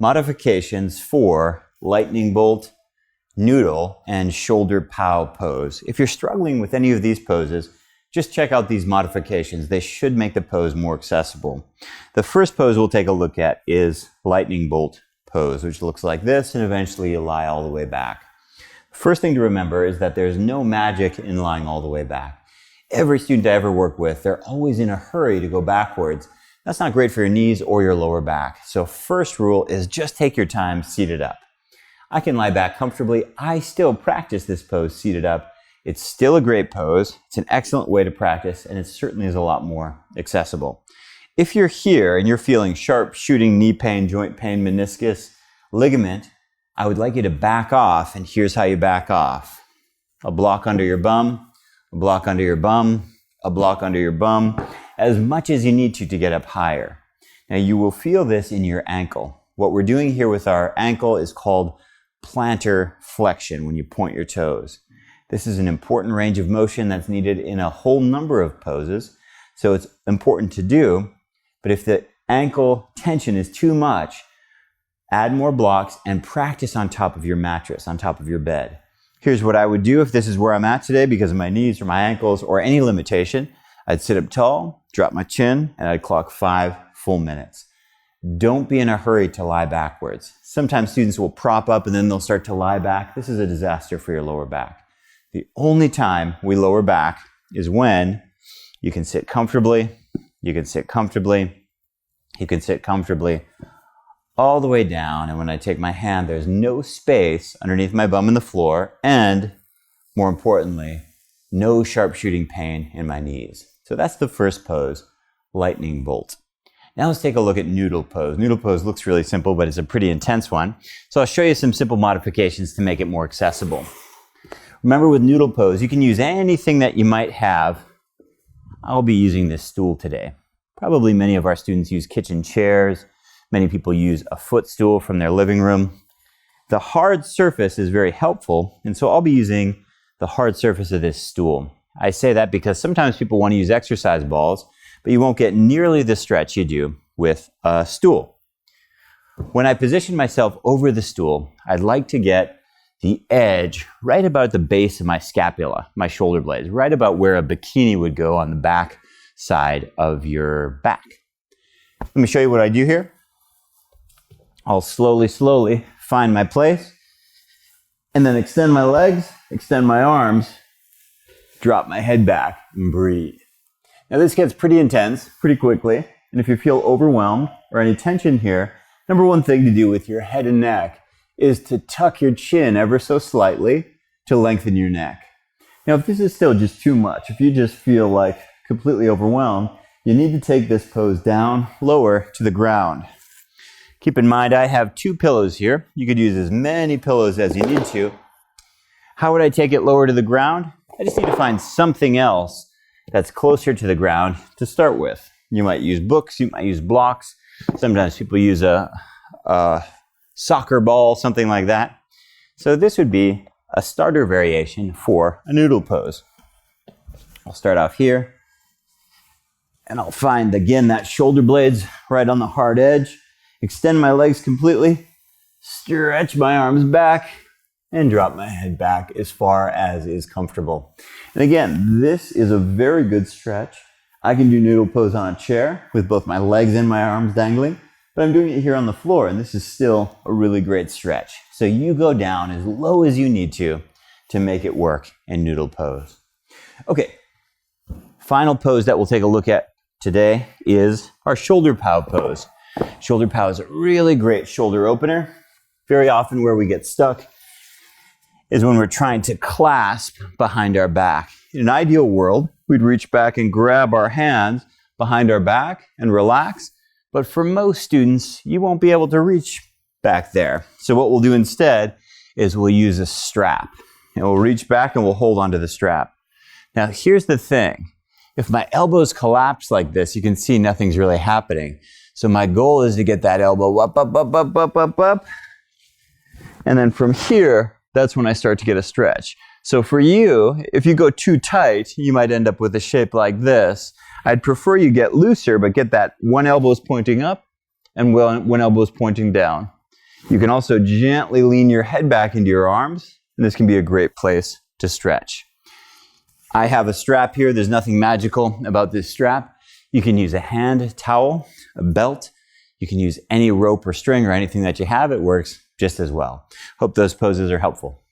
modifications for lightning bolt, noodle, and shoulder pow pose. If you're struggling with any of these poses, just check out these modifications. They should make the pose more accessible. The first pose we'll take a look at is lightning bolt pose, which looks like this, and eventually you lie all the way back. First thing to remember is that there's no magic in lying all the way back. Every student I ever work with, they're always in a hurry to go backwards. That's not great for your knees or your lower back. So first rule is just take your time seated up. I can lie back comfortably. I still practice this pose seated up. It's still a great pose. It's an excellent way to practice, and it certainly is a lot more accessible. If you're here and you're feeling sharp shooting knee pain, joint pain, meniscus, ligament, I would like you to back off, and here's how you back off. A block under your bum, a block under your bum, a block under your bum, as much as you need to get up higher. Now you will feel this in your ankle. What we're doing here with our ankle is called plantar flexion when you point your toes. This is an important range of motion that's needed in a whole number of poses, so it's important to do. But if the ankle tension is too much, add more blocks and practice on top of your mattress, on top of your bed. Here's what I would do if this is where I'm at today because of my knees or my ankles or any limitation. I'd sit up tall, drop my chin, and I'd clock 5 full minutes. Don't be in a hurry to lie backwards. Sometimes students will prop up and then they'll start to lie back. This is a disaster for your lower back. The only time we lower back is when you can sit comfortably, you can sit comfortably, you can sit comfortably all the way down. And when I take my hand, there's no space underneath my bum in the floor, and more importantly, no sharp shooting pain in my knees. So that's the first pose, lightning bolt. Now let's take a look at noodle pose. Noodle pose looks really simple, but it's a pretty intense one. So I'll show you some simple modifications to make it more accessible. Remember, with noodle pose, you can use anything that you might have. I'll be using this stool today. Probably many of our students use kitchen chairs. Many people use a footstool from their living room. The hard surface is very helpful, and so I'll be using the hard surface of this stool. I say that because sometimes people want to use exercise balls, but you won't get nearly the stretch you do with a stool. When I position myself over the stool, I'd like to get the edge right about the base of my scapula, my shoulder blades, right about where a bikini would go on the back side of your back. Let me show you what I do here. I'll slowly find my place, and then extend my legs, extend my arms, drop my head back, and breathe. Now this gets pretty intense pretty quickly, and if you feel overwhelmed or any tension here, number one thing to do with your head and neck is to tuck your chin ever so slightly to lengthen your neck. Now, if this is still just too much, if you just feel like completely overwhelmed, you need to take this pose down lower to the ground. Keep in mind, I have 2 pillows here. You could use as many pillows as you need to. How would I take it lower to the ground? I just need to find something else that's closer to the ground to start with. You might use books, you might use blocks. Sometimes people use a soccer ball, something like that. So this would be a starter variation for a noodle pose. I'll start off here, and I'll find, again, that shoulder blades right on the hard edge. Extend my legs completely, stretch my arms back, and drop my head back as far as is comfortable. And again, this is a very good stretch. I can do noodle pose on a chair with both my legs and my arms dangling, but I'm doing it here on the floor, and this is still a really great stretch. So you go down as low as you need to make it work in noodle pose. Okay, final pose that we'll take a look at today is our shoulder pow pose. Shoulder pow is a really great shoulder opener. Very often where we get stuck is when we're trying to clasp behind our back. In an ideal world, we'd reach back and grab our hands behind our back and relax. But for most students, you won't be able to reach back there. So what we'll do instead is we'll use a strap. And we'll reach back and we'll hold onto the strap. Now here's the thing. If my elbows collapse like this, you can see nothing's really happening. So my goal is to get that elbow up, up, up, up, up, up, up. And then from here, that's when I start to get a stretch. So for you, if you go too tight, you might end up with a shape like this. I'd prefer you get looser, but get that one elbow is pointing up and one elbow is pointing down. You can also gently lean your head back into your arms, and this can be a great place to stretch. I have a strap here. There's nothing magical about this strap. You can use a hand towel, a belt. You can use any rope or string or anything that you have. It works just as well. Hope those poses are helpful.